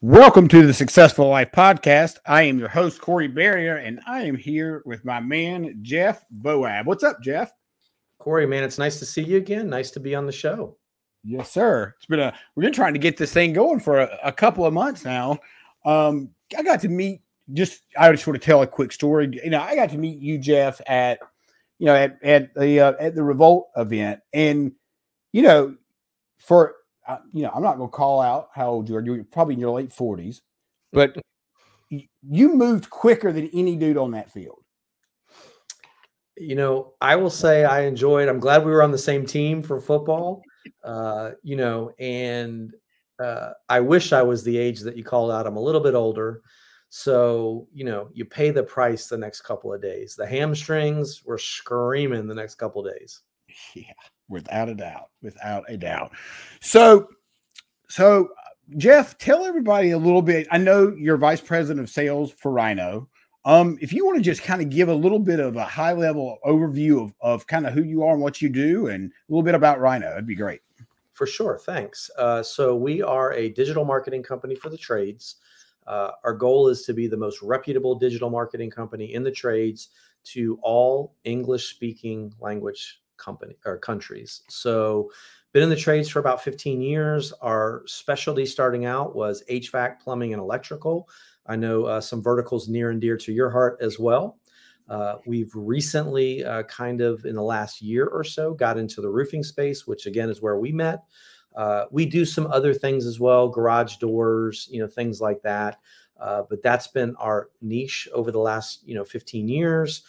Welcome to the Successful Life Podcast. I am your host, Corey Barrier, and I am here with my man, Jeff Boab. What's up, Jeff? Corey, man, it's nice to see you again. Nice to be on the show. Yes, sir. We've been trying to get this thing going for a couple of months now. I got to meet I just want to tell a quick story. I got to meet you, Jeff, at the Revolt event, and I'm not going to call out how old you are. You're probably in your late 40s, but you moved quicker than any dude on that field. I will say I'm glad we were on the same team for football, I wish I was the age that you called out. I'm a little bit older. So, you pay the price the next couple of days. The hamstrings were screaming the next couple of days. Yeah. Without a doubt. So Jeff, tell everybody a little bit. I know you're vice president of sales for Ryno. If you want to just kind of give a little bit of a high level overview of kind of who you are and what you do and a little bit about Ryno, that'd be great. For sure. Thanks. So we are a digital marketing company for the trades. Our goal is to be the most reputable digital marketing company in the trades to all English speaking language countries. So been in the trades for about 15 years. Our specialty starting out was HVAC, plumbing, and electrical. I know some verticals near and dear to your heart as well. We've recently kind of in the last year or so got into the roofing space, which again is where we met. We do some other things as well, garage doors, things like that. But that's been our niche over the last, 15 years.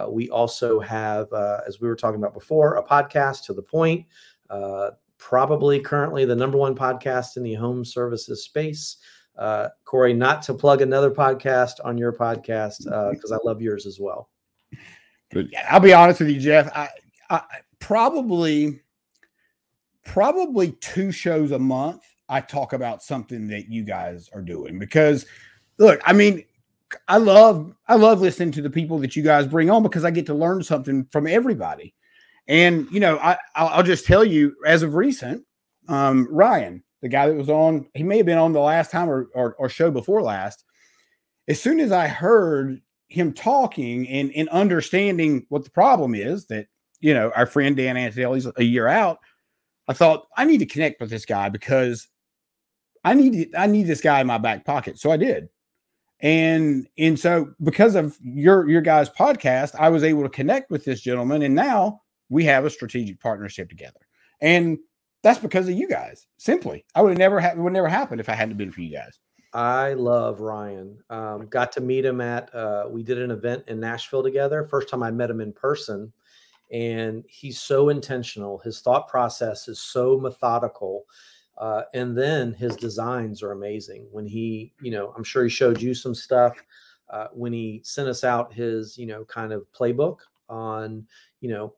We also have, as we were talking about before, a podcast, To the Point, probably currently the #1 podcast in the home services space. Corey, not to plug another podcast on your podcast, because I love yours as well. But I'll be honest with you, Jeff. I probably 2 shows a month, I talk about something that you guys are doing because, look, I mean, I love listening to the people that you guys bring on because I get to learn something from everybody. And, I'll just tell you, as of recent, Ryan, the guy that was on, he may have been on the last time or show before last. As soon as I heard him talking and understanding what the problem is that, our friend Dan Antonelli's a year out, I thought I need to connect with this guy because I need this guy in my back pocket. So I did. And so because of your guys' podcast, I was able to connect with this gentleman, and now we have a strategic partnership together. And that's because of you guys. Simply, it would never happen if I hadn't been for you guys. I love Ryan. Got to meet him we did an event in Nashville together. First time I met him in person, and he's so intentional. His thought process is so methodical. And then his designs are amazing. When he, I'm sure he showed you some stuff when he sent us out his, kind of playbook on,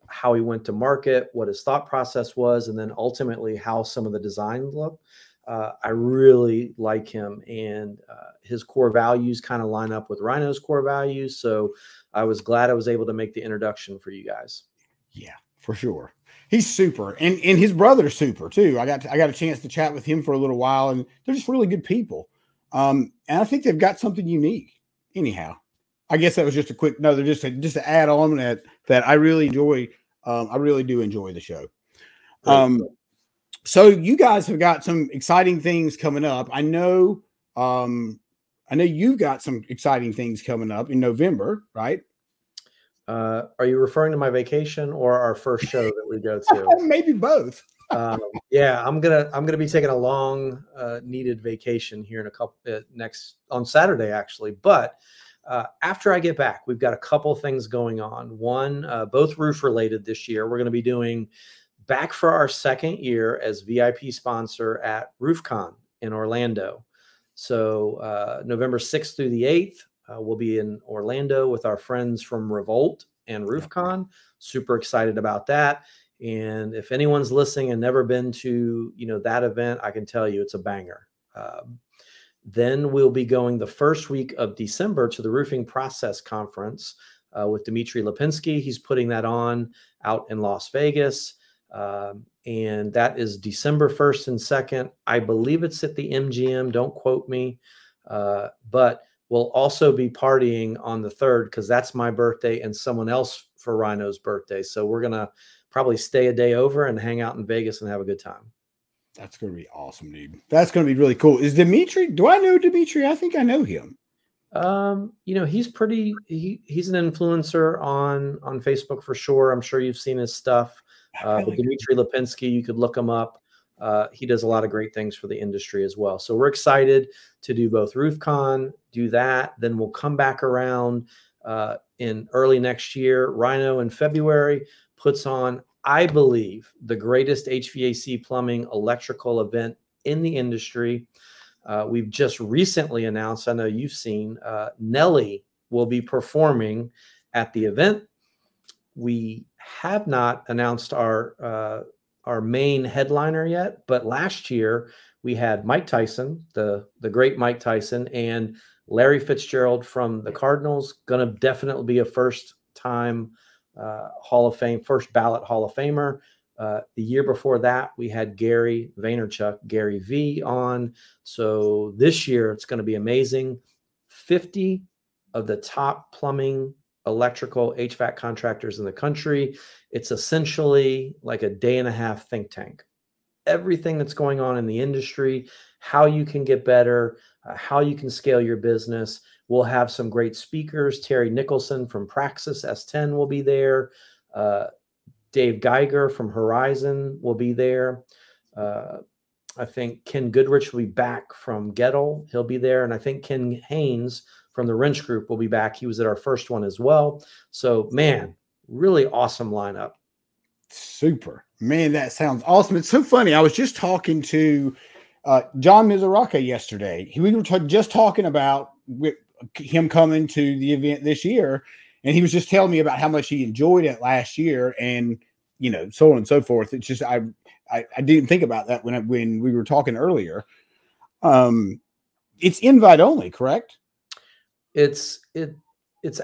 how he went to market, what his thought process was, and then ultimately how some of the designs look. I really like him, and his core values kind of line up with Ryno's core values. So I was glad I was able to make the introduction for you guys. Yeah, for sure. He's super, and his brother's super too. I got a chance to chat with him for a little while, and they're just really good people. And I think they've got something unique. Anyhow, I guess that was just a quick. No, they're just to add on that I really enjoy. I really do enjoy the show. So you guys have got some exciting things coming up. I know you've got some exciting things coming up in November, right? Are you referring to my vacation or our first show that we go to? Maybe both. Yeah, I'm gonna be taking a long needed vacation here in a couple on Saturday actually. But after I get back, we've got a couple things going on. One, both roof related this year. We're going to be doing back for our 2nd year as VIP sponsor at RoofCon in Orlando. So November 6th through the 8th. We'll be in Orlando with our friends from Revolt and RoofCon. Super excited about that. And if anyone's listening and never been to, that event, I can tell you it's a banger. Then we'll be going the first week of December to the Roofing Process Conference with Dmitry Lipinski. He's putting that on out in Las Vegas. And that is December 1st and 2nd. I believe it's at the MGM. Don't quote me. But we'll also be partying on the 3rd because that's my birthday and someone else for Ryno's birthday. So we're going to probably stay a day over and hang out in Vegas and have a good time. That's going to be awesome, dude. That's going to be really cool. Is Dimitri? Do I know Dimitri? I think I know him. You know, he's he's an influencer on Facebook for sure. I'm sure you've seen his stuff. But Dimitri Lipinski, you could look him up. He does a lot of great things for the industry as well. So we're excited to do both RoofCon, do that. Then we'll come back around in early next year. Ryno in February puts on, I believe, the greatest HVAC plumbing electrical event in the industry. We've just recently announced, I know you've seen, Nelly will be performing at the event. We have not announced our main headliner yet, but last year we had Mike Tyson, the great Mike Tyson, and Larry Fitzgerald from the Cardinals. Going to definitely be a first-time Hall of Fame, first ballot Hall of Famer. The year before that, we had Gary Vaynerchuk, Gary V, on. So this year, it's going to be amazing. 50 of the top plumbing, electrical, HVAC contractors in the country. It's essentially like a day-and-a-half think tank. Everything that's going on in the industry, how you can get better, how you can scale your business. We'll have some great speakers. Terry Nicholson from Praxis S10 will be there. Dave Geiger from Horizon will be there. I think Ken Goodrich will be back from Gettle. He'll be there. And I think Ken Haynes from the Wrench Group will be back. He was at our first one as well. So, man, really awesome lineup. Super. Man, that sounds awesome. It's so funny. I was just talking to John Mizuraka yesterday. We were just talking about him coming to the event this year. And he was just telling me about how much he enjoyed it last year and, you know, so on and so forth. It's just, I didn't think about that when we were talking earlier. It's invite only, correct? It's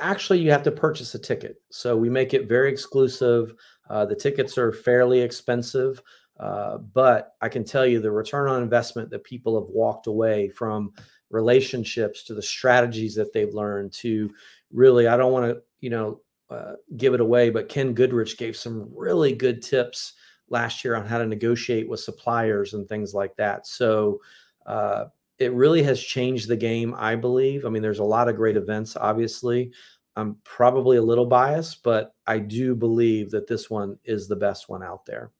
actually, you have to purchase a ticket. So we make it very exclusive. The tickets are fairly expensive, but I can tell you the return on investment that people have walked away from, relationships to the strategies that they've learned to really, I don't want to, you know, give it away, but Ken Goodrich gave some really good tips last year on how to negotiate with suppliers and things like that. So it really has changed the game, I believe. I mean, there's a lot of great events, obviously. I'm probably a little biased, but I do believe that this one is the best one out there.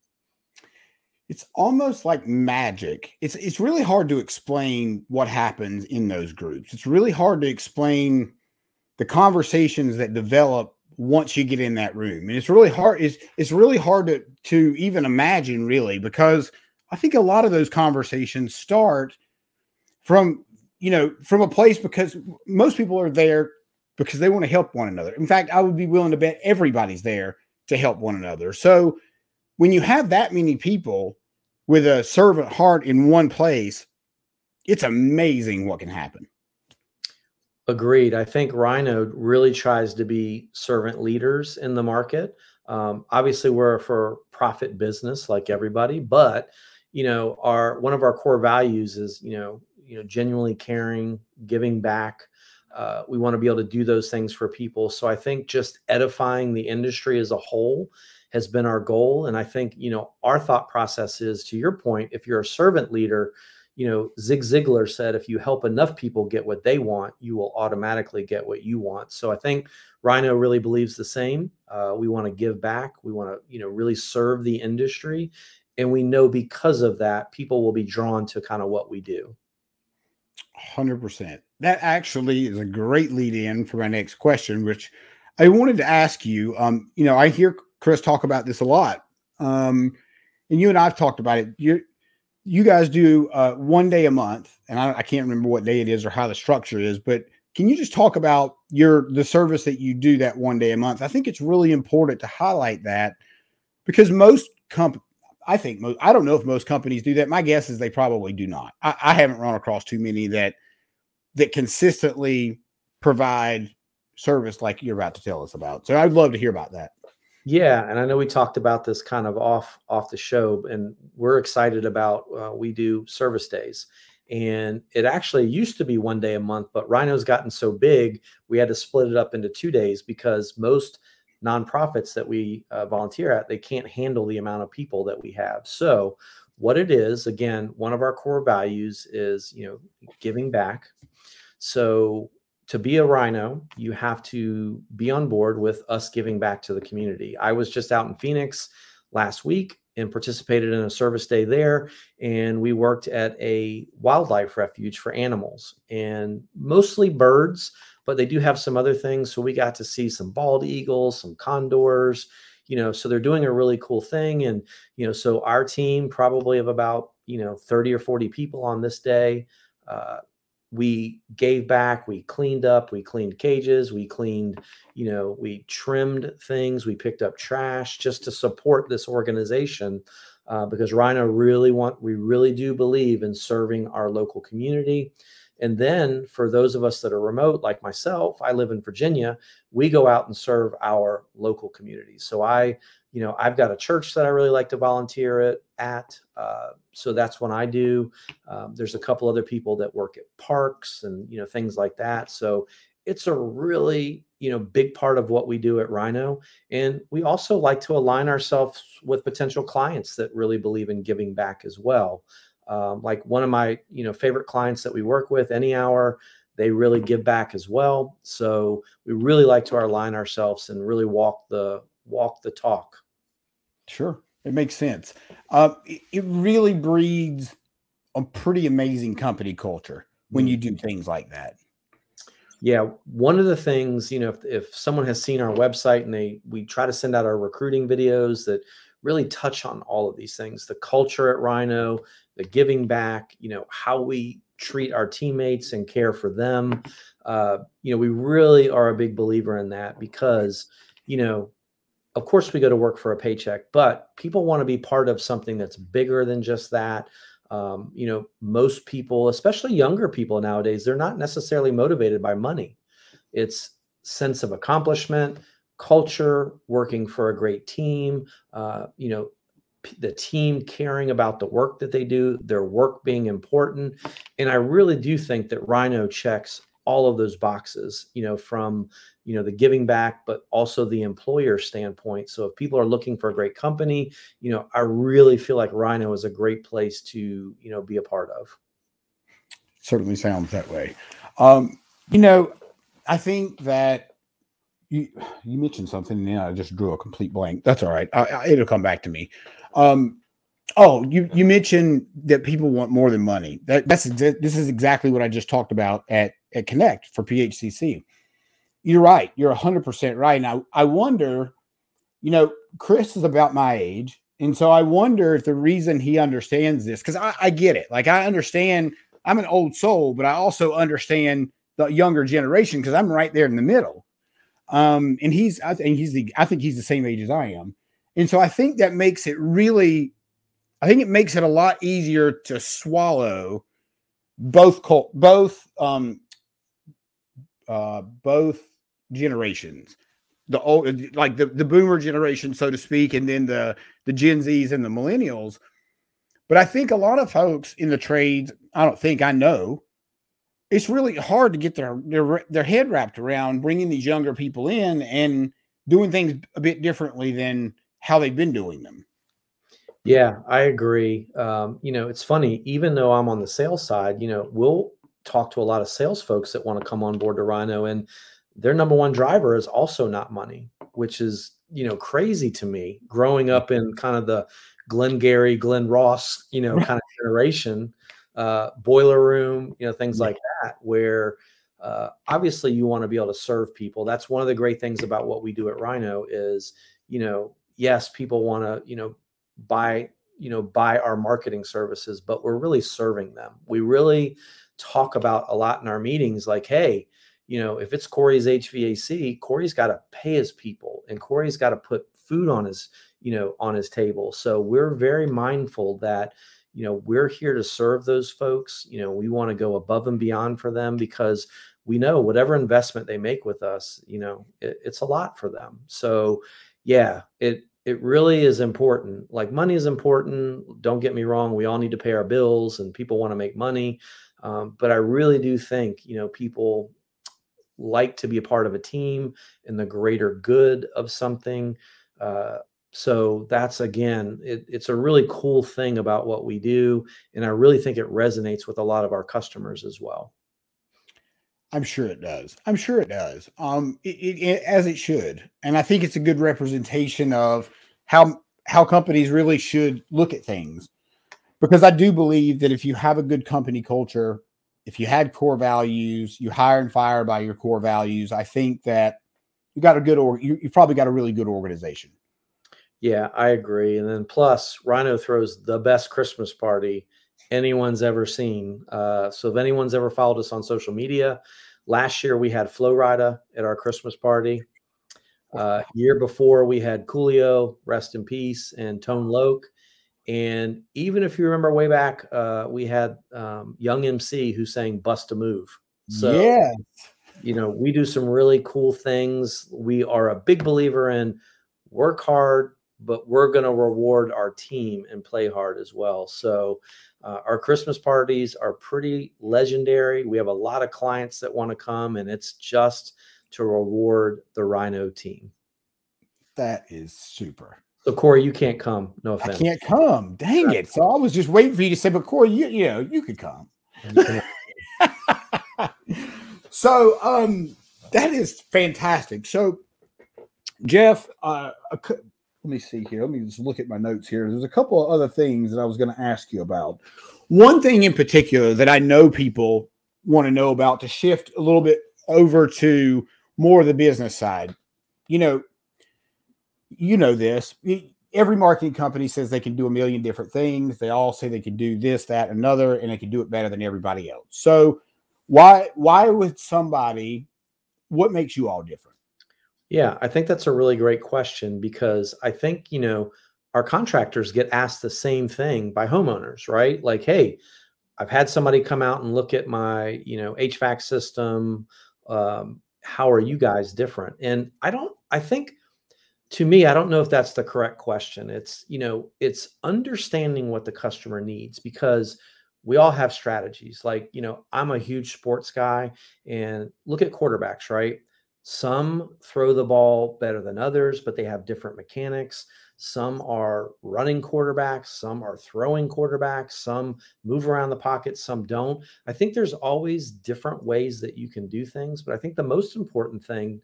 It's almost like magic. It's really hard to explain what happens in those groups. It's really hard to explain the conversations that develop once you get in that room. And it's really hard. It's really hard to even imagine, really, because I think a lot of those conversations start from, you know, from a place because most people are there because they want to help one another. In fact, I would be willing to bet everybody's there to help one another. So when you have that many people with a servant heart in one place, it's amazing what can happen. Agreed. I think Ryno really tries to be servant leaders in the market. Obviously, we're a for-profit business like everybody, but you know, one of our core values is you know, genuinely caring, giving back. We want to be able to do those things for people. So I think just edifying the industry as a whole has been our goal. And I think, you know, our thought process is, to your point, if you're a servant leader, you know, Zig Ziglar said, if you help enough people get what they want, you will automatically get what you want. So I think Ryno really believes the same. We want to give back. We want to, you know, really serve the industry. And we know because of that, people will be drawn to kind of what we do. 100%. That actually is a great lead in for my next question, which I wanted to ask you. You know, I hear Chris talk about this a lot. And you and I've talked about it. You guys do 1 day a month, and I can't remember what day it is or how the structure is, but can you just talk about the service that you do that 1 day a month? I think it's really important to highlight that because I don't know if most companies do that. My guess is they probably do not. I haven't run across too many that consistently provide service like you're about to tell us about. So I'd love to hear about that. Yeah, and I know we talked about this kind of off the show, and we're excited about we do service days, and it actually used to be 1 day a month, but Rhino's gotten so big we had to split it up into 2 days because most nonprofits that we volunteer at, they can't handle the amount of people that we have. So what it is, again, one of our core values is giving back. So to be a Ryno, you have to be on board with us giving back to the community. I was just out in Phoenix last week and participated in a service day there. And we worked at a wildlife refuge for animals and mostly birds, but they do have some other things. So we got to see some bald eagles, some condors, so they're doing a really cool thing. And, so our team probably of about, 30 or 40 people on this day, we gave back, we cleaned up, we cleaned cages, we cleaned, we trimmed things, we picked up trash just to support this organization because we really do believe in serving our local community. And then for those of us that are remote, like myself, I live in Virginia, we go out and serve our local communities. So I've got a church that I really like to volunteer at. So that's when I do. There's a couple other people that work at parks and, things like that. So it's a really, big part of what we do at Ryno. And we also like to align ourselves with potential clients that really believe in giving back as well. Like one of my, favorite clients that we work with, Any Hour, they really give back as well. So we really like to align ourselves and really walk the talk. Sure. It makes sense. It really breeds a pretty amazing company culture when you do things like that. Yeah. One of the things, if someone has seen our website and we try to send out our recruiting videos that really touch on all of these things, the culture at Ryno, the giving back, how we treat our teammates and care for them. We really are a big believer in that because, of course we go to work for a paycheck, but people want to be part of something that's bigger than just that. Most people, especially younger people nowadays, they're not necessarily motivated by money. It's sense of accomplishment, culture, working for a great team, the team caring about the work that they do, their work being important. And I really do think that Ryno checks all of those boxes, from, the giving back, but also the employer standpoint. So if people are looking for a great company, I really feel like Ryno is a great place to, be a part of. Certainly sounds that way. I think that you mentioned something and then I just drew a complete blank. That's all right. It'll come back to me. You mentioned that people want more than money. This is exactly what I just talked about at Connect for PHCC. You're right. You're 100% right. Now I wonder, Chris is about my age. And so I wonder if the reason he understands this, because I get it. Like I understand I'm an old soul, but I also understand the younger generation because I'm right there in the middle. And I think he's the same age as I am. And so I think that makes it a lot easier to swallow both generations, the old, like the boomer generation, so to speak, and then the Gen Zs and the millennials. But I think a lot of folks in the trades, I know it's really hard to get their head wrapped around bringing these younger people in and doing things a bit differently than how they've been doing them. Yeah, I agree. It's funny, even though I'm on the sales side, we'll talk to a lot of sales folks that want to come on board to Ryno, and their number one driver is also not money, which is, crazy to me growing up in kind of the Glengarry, Glen Ross, kind of generation, boiler room, things like that, where obviously you want to be able to serve people. That's one of the great things about what we do at Ryno is, yes, people want to, buy our marketing services, but we're really serving them. We really talk about a lot in our meetings, like, hey, if it's Corey's HVAC, Corey's got to pay his people and Corey's got to put food on his, on his table. So we're very mindful that, we're here to serve those folks. We want to go above and beyond for them because we know whatever investment they make with us, it's a lot for them. So, Yeah, it really is important. Like money is important. Don't get me wrong. We all need to pay our bills and people want to make money. But I really do think, people like to be a part of a team and the greater good of something. Uh, so that's again, it's a really cool thing about what we do. And I really think it resonates with a lot of our customers as well. I'm sure it does. I'm sure it does. As it should, and I think it's a good representation of how companies really should look at things. Because I do believe that if you have a good company culture, if you had core values, you hire and fire by your core values, I think that you got a good or you probably got a really good organization. Yeah, I agree. And then plus, Ryno throws the best Christmas party anyone's ever seen. So if anyone's ever followed us on social media, last year we had Flo Rida at our Christmas party. Year before we had Coolio, rest in peace, and Tone Loc. And even if you remember way back, we had Young MC who sang "Bust a Move." So Yeah, we do some really cool things. We are a big believer in work hard, but we're going to reward our team and play hard as well. So our Christmas parties are pretty legendary. We have a lot of clients that want to come, and it's just to reward the Ryno team. that is super. So Corey, you can't come. No I offense. can't come. Dang it. So I was just waiting for you to say, but Corey, you could come. So that is fantastic. So Jeff, let me see here. Let me just look at my notes here. There's a couple of other things that I was going to ask you about. One thing in particular that I know people want to know about, to shift a little bit over to more of the business side. This. Every marketing company says they can do a million different things. They all say they can do this, that, another, and they can do it better than everybody else. So why would somebody, what makes you all different? Yeah, I think that's a really great question, because I think, our contractors get asked the same thing by homeowners, right? Like, hey, I've had somebody come out and look at my, HVAC system. How are you guys different? And I think, to me, I don't know if that's the correct question. It's, it's understanding what the customer needs, because we all have strategies. Like, I'm a huge sports guy, and look at quarterbacks, right? Some throw the ball better than others, but they have different mechanics. Some are running quarterbacks, some are throwing quarterbacks, some move around the pocket, some don't. I think there's always different ways that you can do things, but I think the most important thing,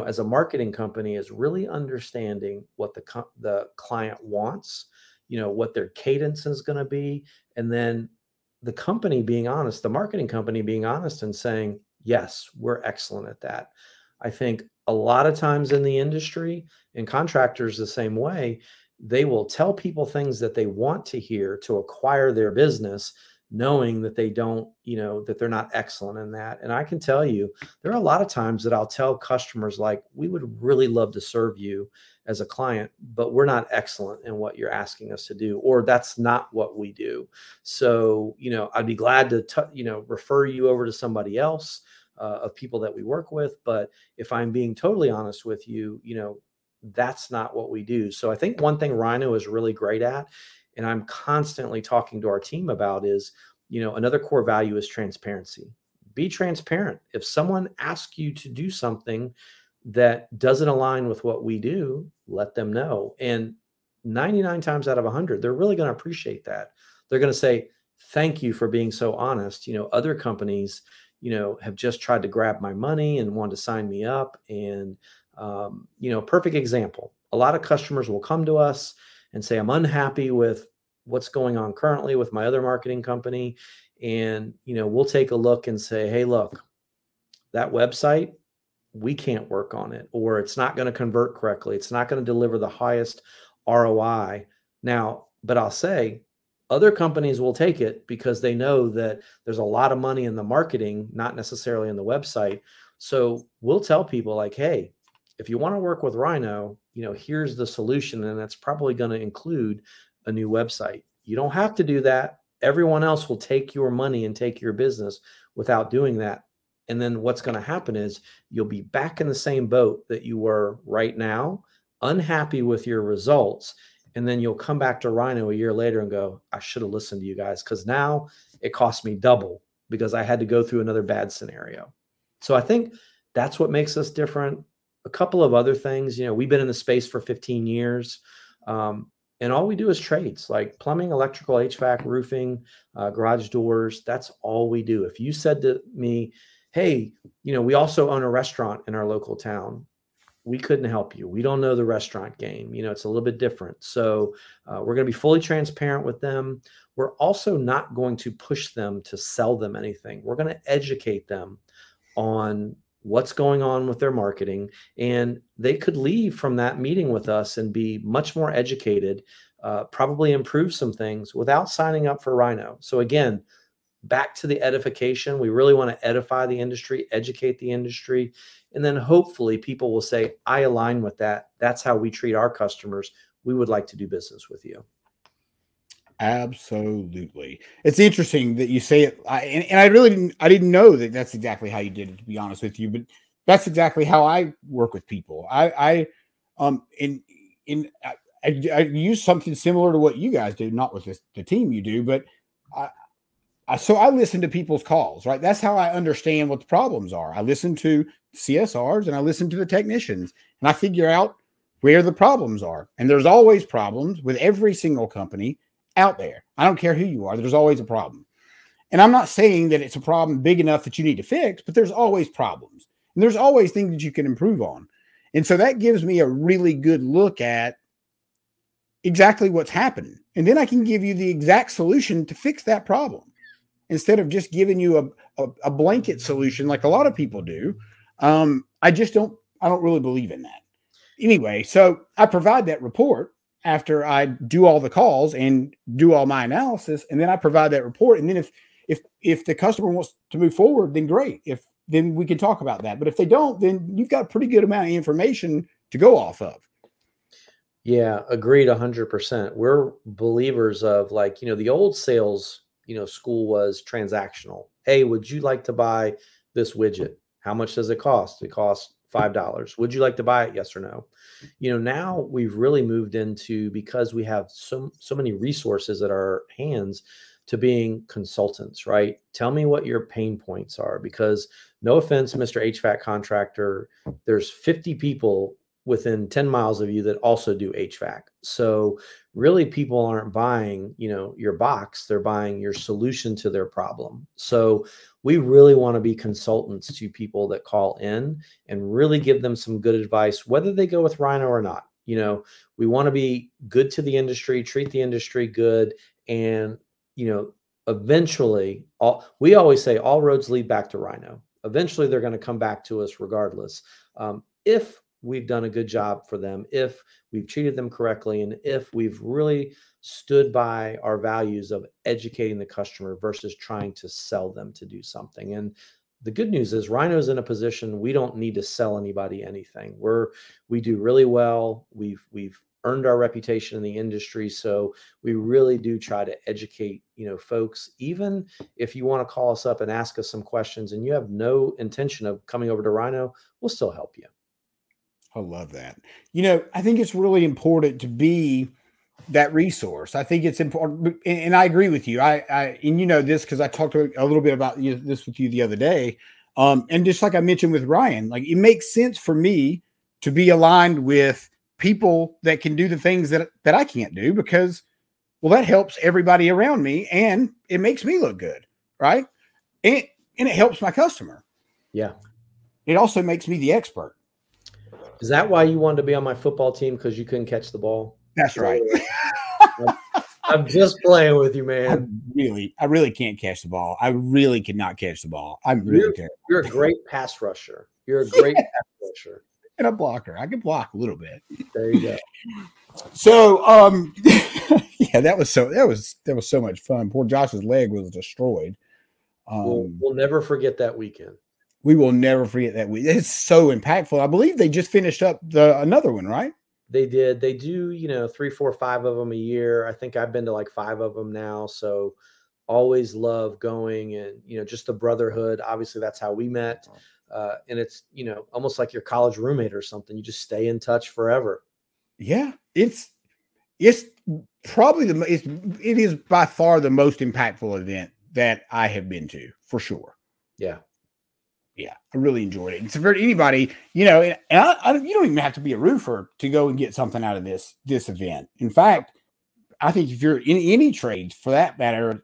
as a marketing company, is really understanding what the client wants, what their cadence is going to be. And then the company being honest, the marketing company being honest and saying, yes, we're excellent at that. I think a lot of times in the industry, and contractors the same way, they will tell people things that they want to hear to acquire their business, knowing that they don't, that they're not excellent in that. And I can tell you, there are a lot of times that I'll tell customers, like, we would really love to serve you as a client, but we're not excellent in what you're asking us to do, or that's not what we do. So, I'd be glad to, refer you over to somebody else, of people that we work with. But if I'm being totally honest with you, that's not what we do. So I think one thing Ryno is really great at, and I'm constantly talking to our team about, is, another core value is transparency. Be transparent. If someone asks you to do something that doesn't align with what we do, let them know. And 99 times out of 100, they're really going to appreciate that. They're going to say, thank you for being so honest. Other companies, have just tried to grab my money and want to sign me up. And, perfect example. A lot of customers will come to us and say, I'm unhappy with what's going on currently with my other marketing company. And, we'll take a look and say, hey, look, that website, we can't work on it, or it's not going to convert correctly. It's not going to deliver the highest ROI. Now, but I'll say, other companies will take it because they know that there's a lot of money in the marketing, not necessarily in the website. So we'll tell people, like, hey, if you want to work with Ryno, here's the solution. And that's probably going to include a new website. You don't have to do that. Everyone else will take your money and take your business without doing that. And then what's going to happen is you'll be back in the same boat that you were right now, unhappy with your results, and then you'll come back to Ryno a year later and go, I should have listened to you guys, because now it cost me double because I had to go through another bad scenario. So I think that's what makes us different. A couple of other things, we've been in the space for 15 years. And all we do is trades, like plumbing, electrical, HVAC, roofing, garage doors. That's all we do. If you said to me, hey, we also own a restaurant in our local town, we couldn't help you. We don't know the restaurant game. It's a little bit different. So we're going to be fully transparent with them. We're also not going to push them to sell them anything. We're going to educate them on what's going on with their marketing, and they could leave from that meeting with us and be much more educated, probably improve some things without signing up for Ryno. So again, back to the edification. We really want to edify the industry, educate the industry, and then hopefully people will say, I align with that. That's how we treat our customers. We would like to do business with you. Absolutely. It's interesting that you say it. And I didn't know that that's exactly how you did it, to be honest with you, but that's exactly how I work with people. I use something similar to what you guys do, not with the team you do, but so I listen to people's calls, right? That's how I understand what the problems are. I listen to CSRs and I listen to the technicians, and I figure out where the problems are. And there's always problems with every single company out there. I don't care who you are. There's always a problem. And I'm not saying that it's a problem big enough that you need to fix, but there's always problems. And there's always things that you can improve on. And so that gives me a really good look at exactly what's happening. And then I can give you the exact solution to fix that problem, instead of just giving you a blanket solution like a lot of people do. I don't really believe in that. Anyway, so I provide that report after I do all the calls and do all my analysis, and then I provide that report. And then if the customer wants to move forward, then great. Then we can talk about that. But if they don't, then you've got a pretty good amount of information to go off of. Yeah, agreed 100%. We're believers of, like, the old sales, school was transactional. Hey, would you like to buy this widget? How much does it cost? It costs $5. Would you like to buy it? Yes or no? Now we've really moved into, because we have so many resources at our hands, to being consultants, right? Tell me what your pain points are, because no offense, Mr. HVAC contractor, there's 50 people within 10 miles of you that also do HVAC. So really, people aren't buying, your box, they're buying your solution to their problem. So we really want to be consultants to people that call in and really give them some good advice, whether they go with Ryno or not. We want to be good to the industry, treat the industry good. And, eventually, we always say all roads lead back to Ryno. Eventually, they're going to come back to us regardless. If we've done a good job for them, if we've treated them correctly, and if we've really stood by our values of educating the customer versus trying to sell them to do something. And the good news is Ryno's in a position we don't need to sell anybody anything. We do really well. We've earned our reputation in the industry. So we really do try to educate, folks. Even if you want to call us up and ask us some questions and you have no intention of coming over to Ryno, we'll still help you. I love that. I think it's really important to be that resource. I think it's important, and I agree with you. And this because I talked a little bit about this with you the other day. And just like I mentioned with Ryan, like, it makes sense for me to be aligned with people that can do the things that I can't do, because, well, that helps everybody around me and it makes me look good, right? And it helps my customer. Yeah. It also makes me the expert. Is that why you wanted to be on my football team? Because you couldn't catch the ball? That's right. I'm just playing with you, man. I really can't catch the ball. I really cannot catch the ball. I'm really terrible. You're a great pass rusher. You're a great pass rusher. And a blocker. I can block a little bit. There you go. So, yeah, that was so much fun. Poor Josh's leg was destroyed. We'll never forget that weekend. We will never forget that week. It's so impactful. I believe they just finished up another one, right? They did. They do, 3, 4, 5 of them a year. I think I've been to like 5 of them now. So always love going, and, just the brotherhood. Obviously, that's how we met. And it's, almost like your college roommate or something. You just stay in touch forever. Yeah, it's probably it is by far the most impactful event that I have been to, for sure. Yeah. Yeah, I really enjoyed it. And so for anybody, you know, and you don't even have to be a roofer to go and get something out of this event. In fact, I think if you're in any trades for that matter,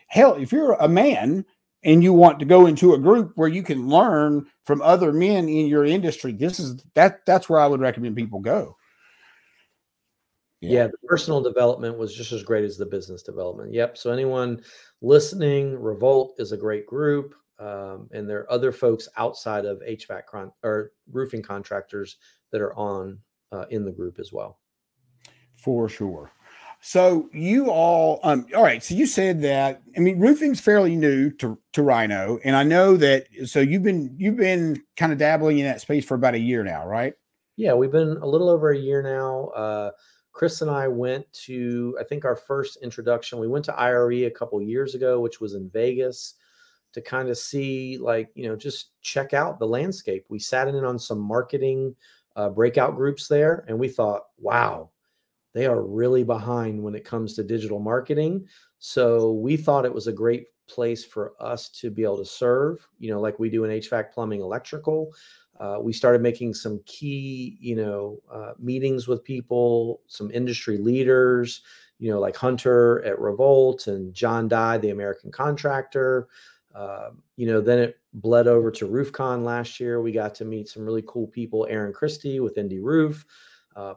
hell, if you're a man and you want to go into a group where you can learn from other men in your industry, that's where I would recommend people go. Yeah, the personal development was just as great as the business development. Yep. So anyone listening, Revolt is a great group. And there are other folks outside of HVAC or roofing contractors that are on in the group as well. For sure. So you all right. So you said that, I mean, roofing's fairly new to Ryno. And I know that, so you've been kind of dabbling in that space for about a year now, right? Yeah, we've been a little over a year now. Chris and I went to, I think our first introduction, we went to IRE a couple years ago, which was in Vegas, to kind of see, like, you know, just check out the landscape. We sat in on some marketing breakout groups there, and we thought, wow, they are really behind when it comes to digital marketing. So we thought it was a great place for us to be able to serve, you know, like we do in HVAC, plumbing, electrical. We started making some key, you know, meetings with people, some industry leaders, you know, like Hunter at Revolt and John Dye, the American contractor. You know, then it bled over to RoofCon last year. We got to meet some really cool people, Aaron Christie with Indy Roof,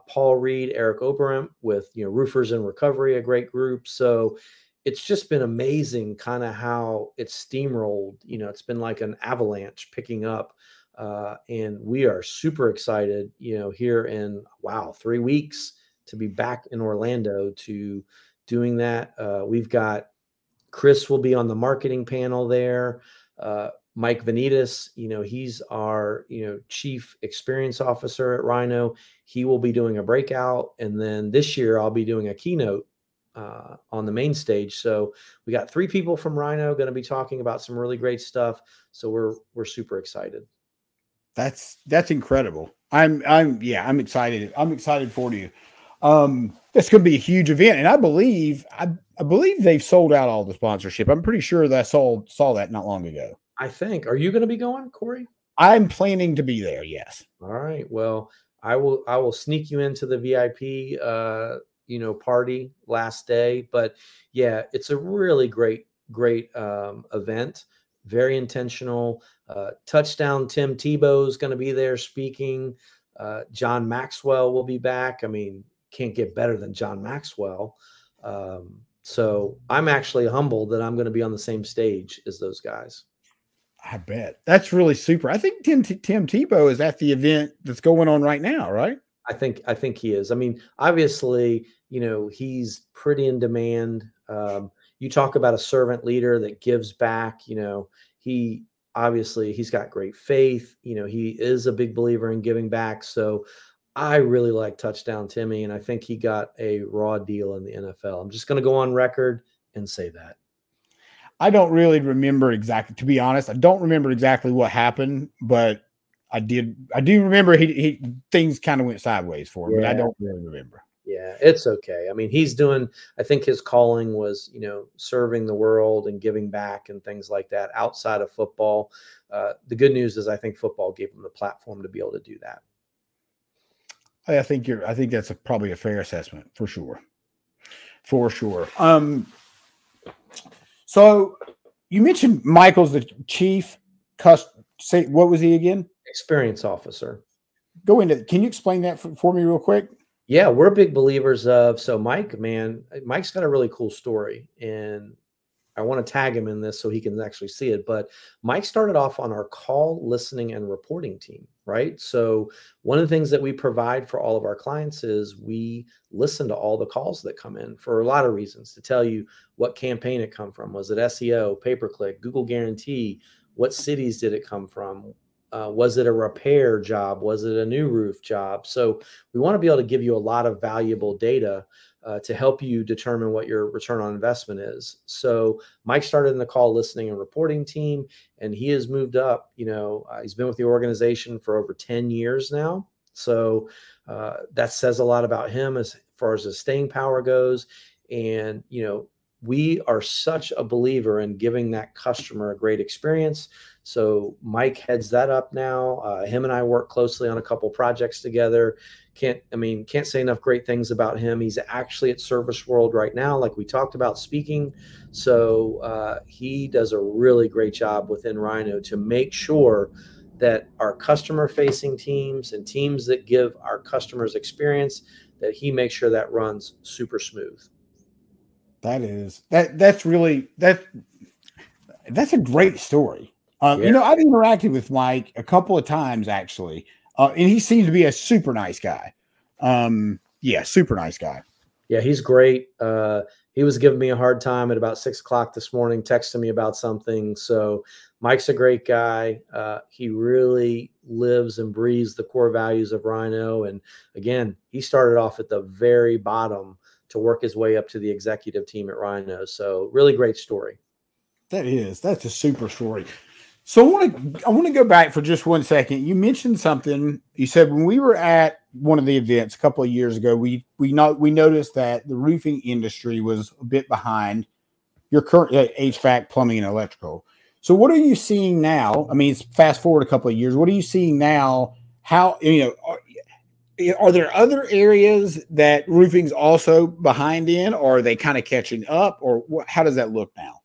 Paul Reed, Eric Oberamp with, you know, Roofers in Recovery, a great group. So it's just been amazing kind of how it's steamrolled. You know, it's been like an avalanche picking up. And we are super excited, you know, here in, wow, 3 weeks to be back in Orlando to doing that. We've got Chris will be on the marketing panel there. Mike Vanitas, you know, he's our, you know, chief experience officer at Ryno. He will be doing a breakout. And then this year I'll be doing a keynote on the main stage. So we got 3 people from Ryno going to be talking about some really great stuff. So we're super excited. That's incredible. I'm excited. I'm excited for you. It's going to be a huge event. And I believe they've sold out all the sponsorship. I'm pretty sure that I saw that not long ago. I think. Are you going to be going, Corey? I'm planning to be there. Yes. All right. Well, I will sneak you into the VIP, you know, party last day, but yeah, it's a really great event. Very intentional. Touchdown Tim Tebow is going to be there speaking. John Maxwell will be back. I mean, can't get better than John Maxwell. So I'm actually humbled that I'm going to be on the same stage as those guys. I bet. That's really super. I think Tim Tebow is at the event that's going on right now, right? I think he is. I mean, obviously, you know, he's pretty in demand. You talk about a servant leader that gives back, you know, he's got great faith. You know, he is a big believer in giving back. So I really like Touchdown Timmy, and I think he got a raw deal in the NFL. I'm just going to go on record and say that. I don't really remember exactly, to be honest. I don't remember exactly what happened, but I do remember he things kind of went sideways for him, but I don't really remember. Yeah, it's okay. I mean, I think his calling was, you know, serving the world and giving back and things like that outside of football. The good news is I think football gave him the platform to be able to do that. I think that's probably a fair assessment for sure. For sure. So you mentioned Michael's the chief say, what was he again? Experience officer. Can you explain that for me real quick? Yeah, we're big believers of, so Mike's got a really cool story, and I want to tag him in this so he can actually see it. But Mike started off on our call listening and reporting team, right? So one of the things that we provide for all of our clients is we listen to all the calls that come in for a lot of reasons, to tell you what campaign it come from. Was it SEO, pay-per-click, Google guarantee? What cities did it come from? Was it a repair job? Was it a new roof job? So we want to be able to give you a lot of valuable data to help you determine what your return on investment is. So Mike started in the call listening and reporting team, and he has moved up. You know, he's been with the organization for over 10 years now. So that says a lot about him as far as his staying power goes. And, we are such a believer in giving that customer a great experience. So Mike heads that up now. Him and I work closely on a couple projects together. Can't say enough great things about him. He's actually at Service World right now, like we talked about, speaking. So he does a really great job within Ryno to make sure that our customer facing teams and teams that give our customers experience, that he makes sure that runs super smooth. That's a great story. Yeah. I've interacted with Mike a couple of times actually. And he seems to be a super nice guy. Super nice guy. Yeah, he's great. He was giving me a hard time at about 6 o'clock this morning, texting me about something. So Mike's a great guy. He really lives and breathes the core values of Ryno. And again, he started off at the very bottom to work his way up to the executive team at Ryno. So really great story. That's a super story. So I want to go back for just 1 second. You mentioned something. You said when we were at one of the events a couple of years ago, we noticed that the roofing industry was a bit behind your current HVAC, plumbing, and electrical. So what are you seeing now? I mean, it's fast forward a couple of years. What are you seeing now? How, are there other areas that roofing's also behind in, or are they kind of catching up, or how does that look now?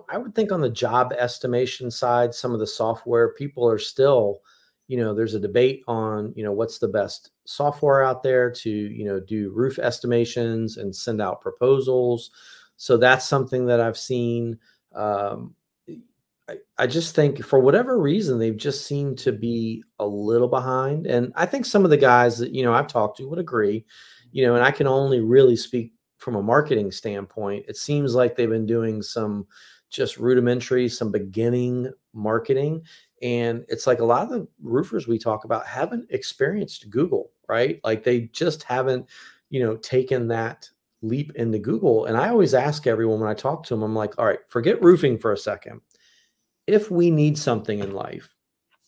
I would think on the job estimation side, some of the software people are still, there's a debate on, what's the best software out there to, do roof estimations and send out proposals. So that's something that I've seen. I just think for whatever reason, they've just seemed to be a little behind. And I think some of the guys that, I've talked to would agree, and I can only really speak from a marketing standpoint. It seems like they've been doing some just rudimentary, some beginning marketing. And it's like a lot of the roofers we talk about haven't experienced Google, right? Like they just haven't, taken that leap into Google. And I always ask everyone when I talk to them, I'm like, all right, forget roofing for a second. If we need something in life,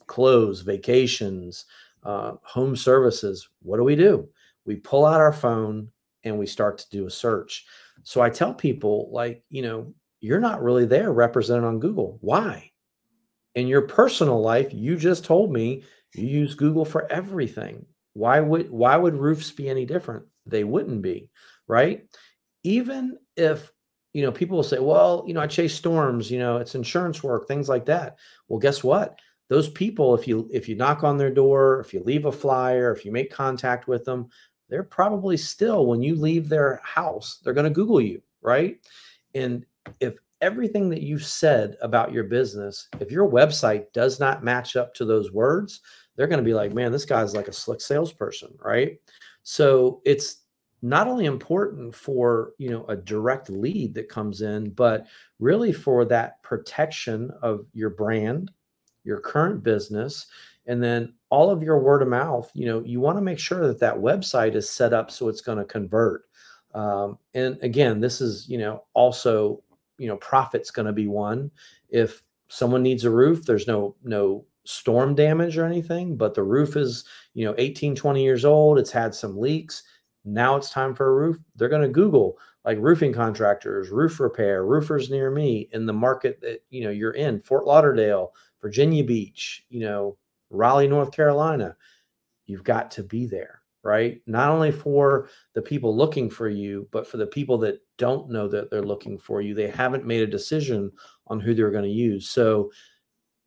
clothes, vacations, home services, what do? We pull out our phone and we start to do a search. So I tell people, like, you're not really there represented on Google. Why? In your personal life, you just told me you use Google for everything. Why would roofs be any different? They wouldn't be, right? Even if, people will say, well, I chase storms, it's insurance work, things like that. Well, guess what? Those people, if you knock on their door, if you leave a flyer, if you make contact with them, they're probably still, when you leave their house, they're going to Google you, right? And if everything that you said about your business, if your website does not match up to those words, they're going to be like, man, this guy's like a slick salesperson, right? So it's not only important for, a direct lead that comes in, but really for that protection of your brand, your current business, and then all of your word of mouth. You want to make sure that that website is set up so it's going to convert. And again, this is, also, profit's going to be one. If someone needs a roof, there's no storm damage or anything, but the roof is, 18, 20 years old. It's had some leaks. Now it's time for a roof. They're going to Google like roofing contractors, roof repair, roofers near me in the market that, you're in, Fort Lauderdale, Virginia Beach, Raleigh, North Carolina. You've got to be there, right? Not only for the people looking for you, but for the people that don't know that they're looking for you. They haven't made a decision on who they're going to use. So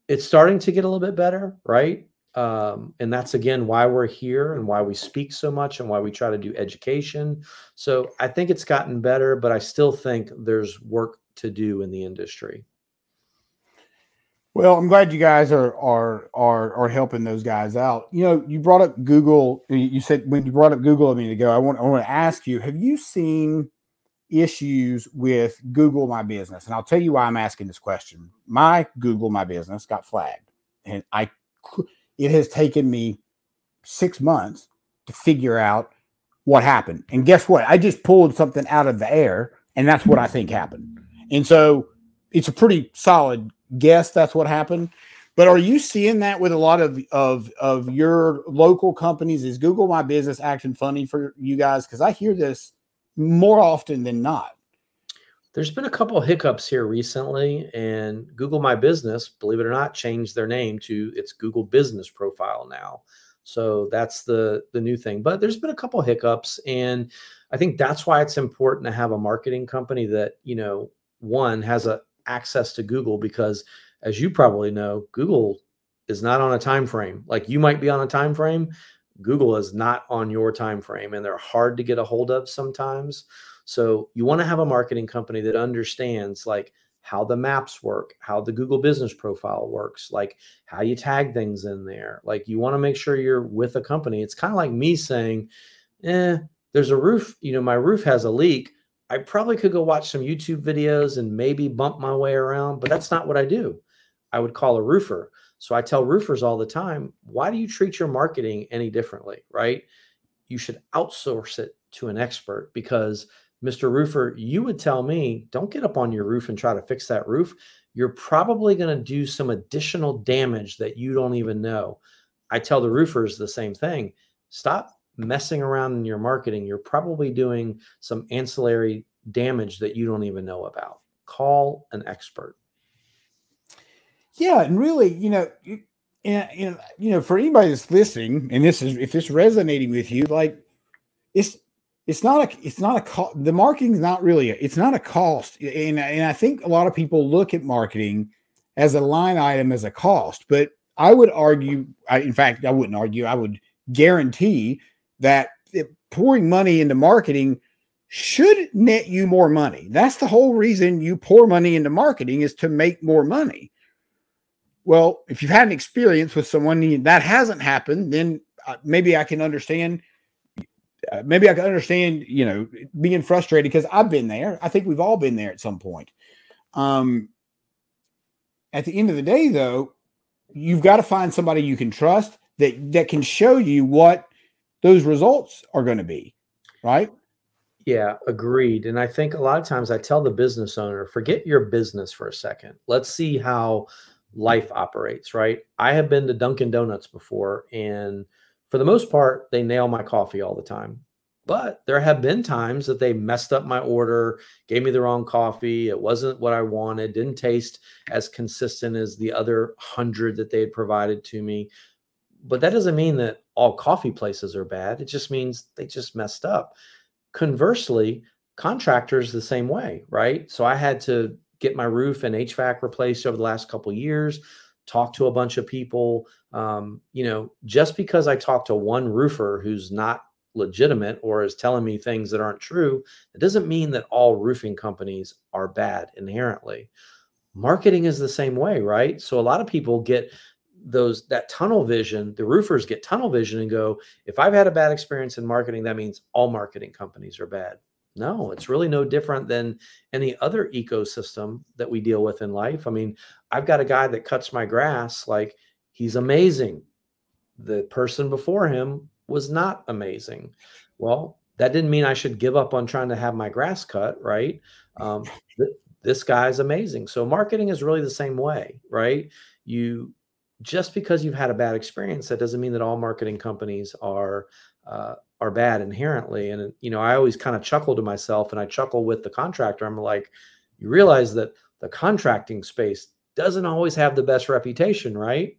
it's starting to get a little bit better, right? And that's, again, why we're here and why we speak so much and why we try to do education. So I think it's gotten better, but I still think there's work to do in the industry. Well, I'm glad you guys are helping those guys out. You brought up Google. You said when you brought up Google a minute ago, I want to ask you, have you seen issues with Google My Business? And I'll tell you why I'm asking this question. My Google My Business got flagged, and it has taken me 6 months to figure out what happened. And guess what? I just pulled something out of the air, and that's what I think happened. And so it's a pretty solid guess that's what happened. But are you seeing that with a lot of your local companies? Is Google My Business acting funny for you guys? Because I hear this more often than not. There's been a couple of hiccups here recently, and Google My Business, believe it or not, changed their name to its Google Business Profile now. So that's the new thing. But there's been a couple of hiccups, and I think that's why it's important to have a marketing company that, you know, one has access to Google, because as you probably know, Google is not on a time frame. Like, you might be on a time frame, Google is not on your time frame, and they're hard to get a hold of sometimes. So you want to have a marketing company that understands like how the maps work, how the Google Business Profile works, like how you tag things in there. Like, you want to make sure you're with a company. It's kind of like me saying, there's a roof, you know, my roof has a leak. I probably could go watch some YouTube videos and maybe bump my way around, but that's not what I do. I would call a roofer. So I tell roofers all the time, why do you treat your marketing any differently, right? You should outsource it to an expert, because Mr. Roofer, you would tell me, don't get up on your roof and try to fix that roof. You're probably going to do some additional damage that you don't even know. I tell the roofers the same thing. Stop messing around in your marketing. You're probably doing some ancillary damage that you don't even know about. Call an expert. Yeah, and really, for anybody that's listening, and if this resonating with you, like it's not a cost. The marketing's not really it's not a cost, and I think a lot of people look at marketing as a line item, as a cost. But I would argue, in fact, I wouldn't argue, I would guarantee that pouring money into marketing should net you more money. That's the whole reason you pour money into marketing, is to make more money. Well, if you've had an experience with someone that hasn't happened, then maybe I can understand. Being frustrated, because I've been there. I think we've all been there at some point. At the end of the day, though, you've got to find somebody you can trust that can show you what those results are going to be, right? Yeah, agreed. And I think a lot of times I tell the business owner, forget your business for a second. Let's see how life operates, right? I have been to Dunkin' Donuts before, and for the most part, they nail my coffee all the time. But there have been times that they messed up my order, gave me the wrong coffee. It wasn't what I wanted, didn't taste as consistent as the other 100 that they had provided to me. But that doesn't mean that all coffee places are bad. It just means they just messed up. Conversely, contractors the same way, right? So I had to get my roof and HVAC replaced over the last couple of years, talk to a bunch of people. Just because I talked to one roofer who's not legitimate or is telling me things that aren't true, it doesn't mean that all roofing companies are bad inherently. Marketing is the same way, right? So a lot of people get that tunnel vision. The roofers get tunnel vision and go, if I've had a bad experience in marketing, that means all marketing companies are bad. No, it's really no different than any other ecosystem that we deal with in life. I mean, I've got a guy that cuts my grass, like, he's amazing. The person before him was not amazing. Well, that didn't mean I should give up on trying to have my grass cut, right? This guy's amazing. So marketing is really the same way, right? Just because you've had a bad experience, that doesn't mean that all marketing companies are bad inherently. And, I always kind of chuckle to myself, and I chuckle with the contractor. I'm like, you realize that the contracting space doesn't always have the best reputation, right?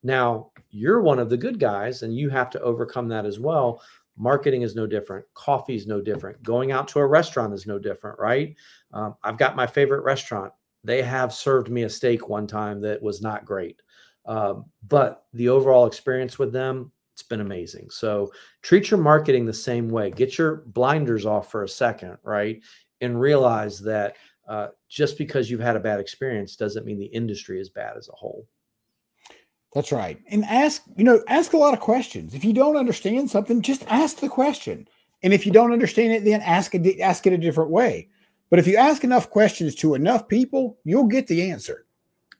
Now you're one of the good guys, and you have to overcome that as well. Marketing is no different. Coffee is no different. Going out to a restaurant is no different, right? I've got my favorite restaurant. They have served me a steak one time that was not great. But the overall experience with them, it's been amazing. So treat your marketing the same way. Get your blinders off for a second, right? And realize that just because you've had a bad experience doesn't mean the industry is bad as a whole. That's right. And ask a lot of questions. If you don't understand something, just ask the question. And if you don't understand it, then ask it a different way. But if you ask enough questions to enough people, you'll get the answer.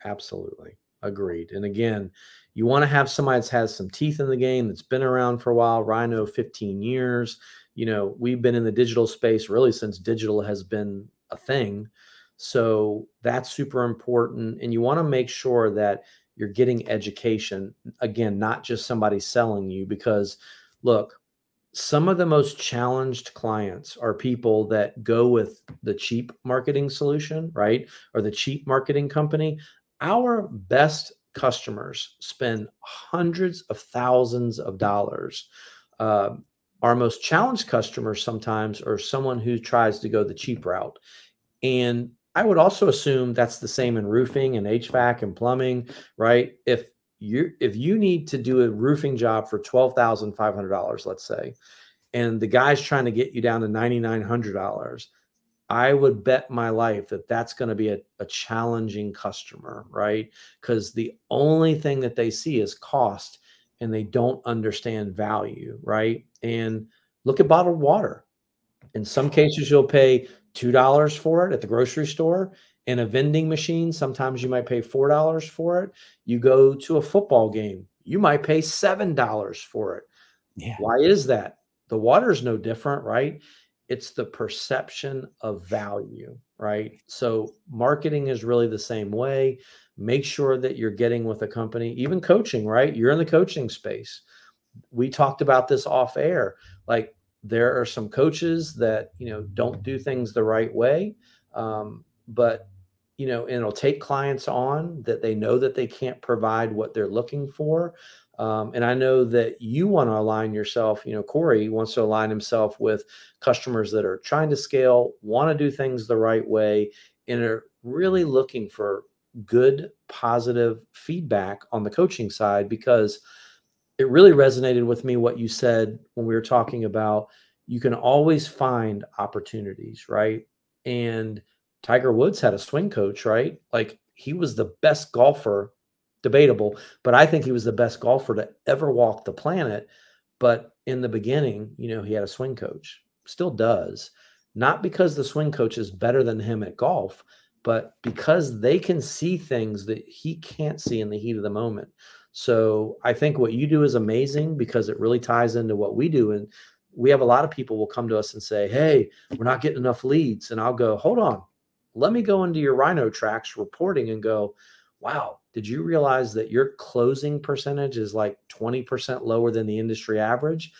Absolutely. Agreed. And again, you want to have somebody that has some teeth in the game, that's been around for a while. Ryno, 15 years. We've been in the digital space really since digital has been a thing. So that's super important. And you want to make sure that you're getting education. Again, not just somebody selling you, because look, some of the most challenged clients are people that go with the cheap marketing solution, right? Or the cheap marketing company. Our best customers spend hundreds of thousands of dollars. Uh, our most challenged customers sometimes are someone who tries to go the cheap route. And I would also assume that's the same in roofing and HVAC and plumbing, right? If you need to do a roofing job for $12,500, let's say, and the guy's trying to get you down to $9,900, I would bet my life that that's going to be a challenging customer, right? Because the only thing that they see is cost and they don't understand value, right? And look at bottled water. In some cases, you'll pay $2 for it at the grocery store. In a vending machine, sometimes you might pay $4 for it. You go to a football game, you might pay $7 for it. Yeah. Why is that? The water is no different, right? It's the perception of value, right? So marketing is really the same way. Make sure that you're getting with a company, even coaching, right? You're in the coaching space. We talked about this off air. Like, there are some coaches that, don't do things the right way. But, and it'll take clients on that they know that they can't provide what they're looking for. And I know that you want to align yourself, Corey wants to align himself with customers that are trying to scale, want to do things the right way, and are really looking for good, positive feedback on the coaching side, because it really resonated with me what you said when we were talking about you can always find opportunities, right? And Tiger Woods had a swing coach, right? Like, he was the best golfer, debatable, but I think he was the best golfer to ever walk the planet. But in the beginning, he had a swing coach, still does, not because the swing coach is better than him at golf, but because they can see things that he can't see in the heat of the moment. So I think what you do is amazing, because it really ties into what we do. And we have a lot of people will come to us and say, hey, we're not getting enough leads. And I'll go, hold on, let me go into your Ryno tracks reporting and go, wow, did you realize that your closing percentage is like 20% lower than the industry average?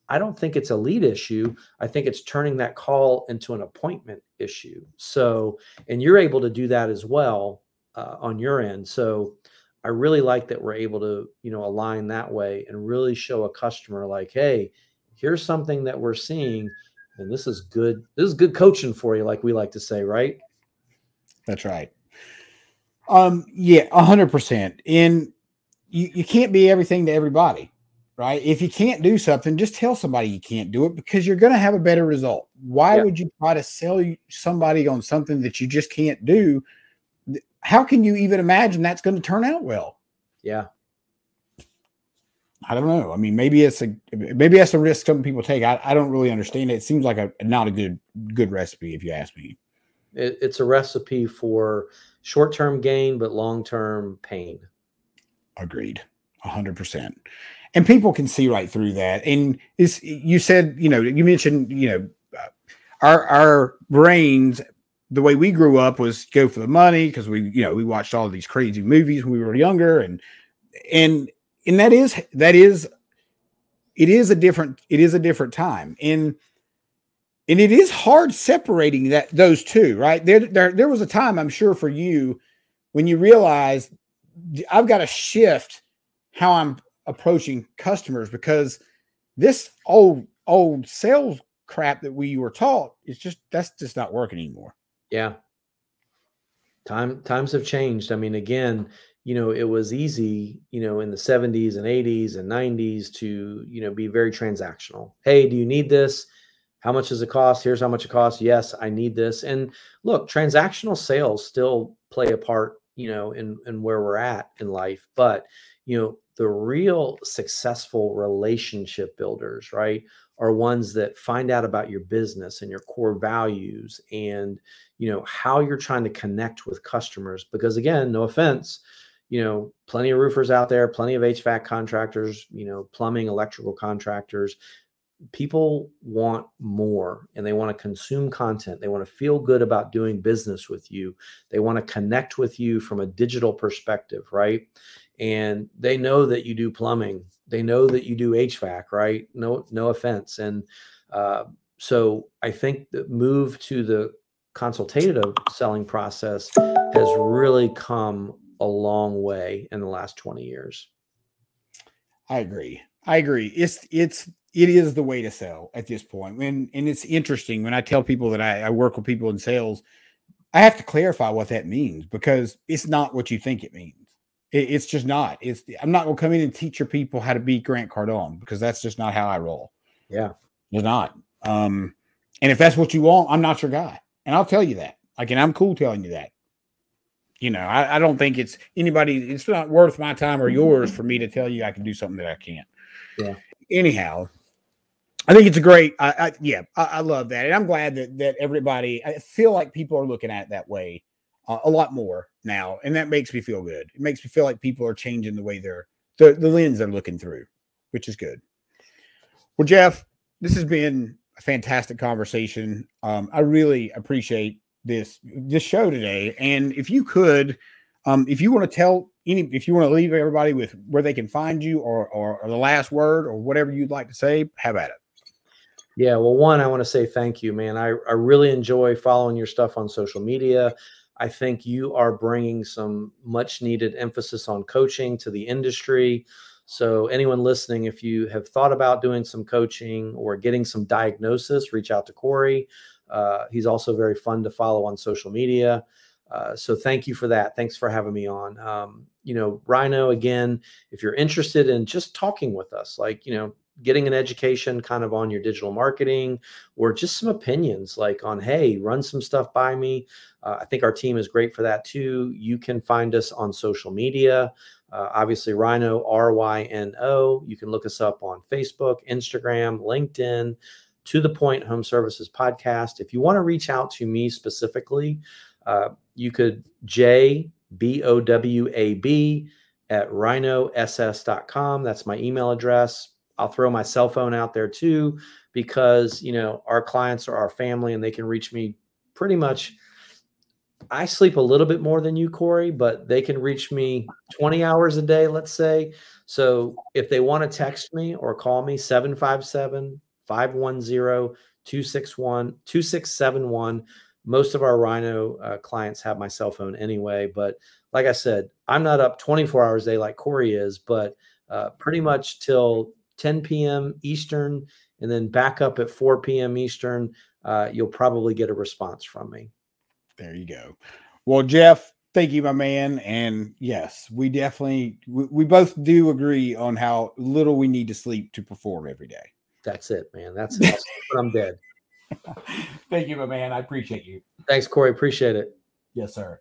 I don't think it's a lead issue. I think it's turning that call into an appointment issue. So, and you're able to do that as well on your end. So I really like that we're able to, align that way and really show a customer like, hey, here's something that we're seeing, and this is good. This is good coaching for you, like we like to say, right? That's right. Yeah, 100%. And you can't be everything to everybody, right? If you can't do something, just tell somebody you can't do it, because you're going to have a better result. Why would you try to sell somebody on something that you just can't do? How can you even imagine that's going to turn out well? Yeah. I don't know. I mean, maybe that's a risk some people take. I don't really understand it. It seems like not a good recipe, if you ask me. It's a recipe for short-term gain, but long-term pain. Agreed. 100%. And people can see right through that. And you said, you mentioned, our brains, the way we grew up was go for the money, because we watched all these crazy movies when we were younger, and it is a different time. And it is hard separating those two, right? There was a time, I'm sure, for you when you realized I've got to shift how I'm approaching customers, because this old sales crap that we were taught that's just not working anymore. Yeah. Times have changed. I mean, again, it was easy, in the 70s and 80s and 90s to, be very transactional. Hey, do you need this? How much does it cost? Here's how much it costs. Yes, I need this. And look, transactional sales still play a part, in where we're at in life. But, the real successful relationship builders, right, are ones that find out about your business and your core values and, how you're trying to connect with customers. Because again, no offense, plenty of roofers out there, plenty of HVAC contractors, plumbing, electrical contractors. people want more, and they want to consume content. They want to feel good about doing business with you. They want to connect with you from a digital perspective, right? And they know that you do plumbing. They know that you do HVAC, right? No offense. And so I think the move to the consultative selling process has really come a long way in the last 20 years. I agree. It is the way to sell at this point. And it's interesting when I tell people that I work with people in sales, I have to clarify what that means, because it's not what you think it means. It's just not. I'm not going to come in and teach your people how to beat Grant Cardone, because that's just not how I roll. Yeah. It's not. And if that's what you want, I'm not your guy. And I'll tell you that. Like, and I'm cool telling you that. You know, I don't think it's not worth my time or yours for me to tell you I can do something that I can't. Yeah. Anyhow, I think it's a great, I love that. And I'm glad that everybody, I feel like people are looking at it that way a lot more now. And that makes me feel good. It makes me feel like people are changing the way the lens they're looking through, which is good. Well, Jeff, this has been a fantastic conversation. I really appreciate this show today. And if you could, if you want to leave everybody with where they can find you, or the last word, or whatever you'd like to say, have at it. Yeah. Well, one, I want to say thank you, man. I really enjoy following your stuff on social media. I think you are bringing some much needed emphasis on coaching to the industry. So anyone listening, if you have thought about doing some coaching or getting some diagnosis, reach out to Corey. He's also very fun to follow on social media. So thank you for that. Thanks for having me on. Ryno, again, if you're interested in just talking with us, like, getting an education kind of on your digital marketing, or just some opinions like on, hey, run some stuff by me. I think our team is great for that too. You can find us on social media. Obviously, Ryno, RYNO. You can look us up on Facebook, Instagram, LinkedIn, To The Point Home Services Podcast. If you want to reach out to me specifically, you could jbowab@rynoss.com. That's my email address. I'll throw my cell phone out there too, because, our clients are our family and they can reach me pretty much. I sleep a little bit more than you, Corey, but they can reach me 20 hours a day, let's say. So if they want to text me or call me, 757-510-2671. Most of our Ryno clients have my cell phone anyway. But like I said, I'm not up 24 hours a day like Corey is, but pretty much till 10 p.m. Eastern, and then back up at 4 p.m. Eastern, you'll probably get a response from me. There you go. Well, Jeff, thank you, my man. And yes, we both do agree on how little we need to sleep to perform every day. That's it, man. That's it. I'm dead. Thank you, my man. I appreciate you. Thanks, Corey. Appreciate it. Yes, sir.